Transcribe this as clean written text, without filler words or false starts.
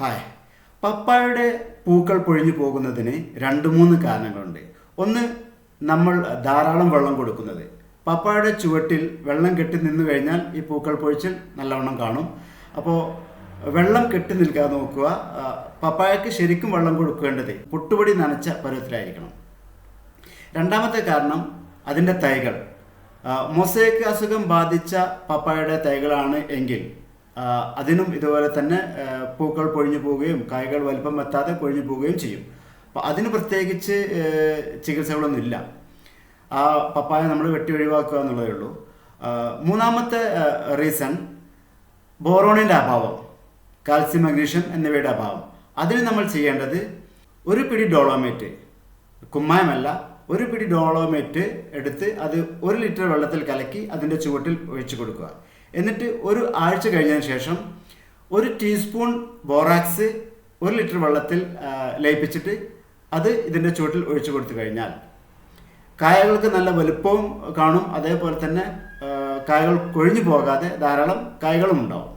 Hi. പപ്പായയുടെ പൂക്കൾ പൊഴിഞ്ഞു പോകുന്നതിന് 2-3 കാരണങ്ങളുണ്ട്. ഒന്ന്, നമ്മൾ ധാരാളം വെള്ളം കൊടുക്കുന്നത്. പപ്പായയുടെ ചുവട്ടിൽ വെള്ളം കെട്ടി നിന്നു കഴിഞ്ഞാൽ ഈ പൂക്കൾ പൊഴിച്ചിൽ നല്ലവണ്ണം കാണും. അപ്പോൾ വെള്ളം കെട്ടി നിൽക്കാതെ നോക്കുക. പപ്പായക്ക് ശരിക്കും വെള്ളം കൊടുക്കേണ്ടത് പുട്ടുപൊടി നനച്ച പരുവത്തിലായിരിക്കണം. രണ്ടാമത്തെ കാരണം അതിൻ്റെ തൈകൾ. മൊസൈക്ക് അസുഖം ബാധിച്ച പപ്പായയുടെ തൈകളാണ് എങ്കിൽ അതിനും ഇതുപോലെ തന്നെ പൂക്കൾ പൊഴിഞ്ഞു പോവുകയും കായ്കൾ വലിപ്പം വെത്താതെ പൊഴിഞ്ഞു പോവുകയും ചെയ്യും. അപ്പോൾ അതിന് പ്രത്യേകിച്ച് ചികിത്സകളൊന്നുമില്ല. ആ പപ്പായ നമ്മൾ വെട്ടി ഒഴിവാക്കുക എന്നുള്ളതേ ഉള്ളൂ. മൂന്നാമത്തെ റീസൺ ബോറോണിൻ്റെ അഭാവം, കാൽസ്യം, മഗ്നീഷ്യം എന്നിവയുടെ അഭാവം. അതിന് നമ്മൾ ചെയ്യേണ്ടത് ഒരു പിടി ഡോളോമേറ്റ്, കുമ്മായമല്ല, ഒരു പിടി ഡോളോമേറ്റ് എടുത്ത് അത് 1 ലിറ്റർ വെള്ളത്തിൽ കലക്കി അതിൻ്റെ ചുവട്ടിൽ ഒഴിച്ചു കൊടുക്കുക. എന്നിട്ട് ഒരു ആഴ്ച കഴിഞ്ഞതിന് ശേഷം 1 ടീസ്പൂൺ ബോറാക്സ് 1 ലിറ്റർ വെള്ളത്തിൽ ലയിപ്പിച്ചിട്ട് അത് ഇതിൻ്റെ ചുവട്ടിൽ ഒഴിച്ചു കൊടുത്തു കഴിഞ്ഞാൽ കായകൾക്ക് നല്ല വലുപ്പവും കാണും. അതേപോലെ തന്നെ കായകൾ കൊഴിഞ്ഞു പോകാതെ ധാരാളം കായകളും ഉണ്ടാവും.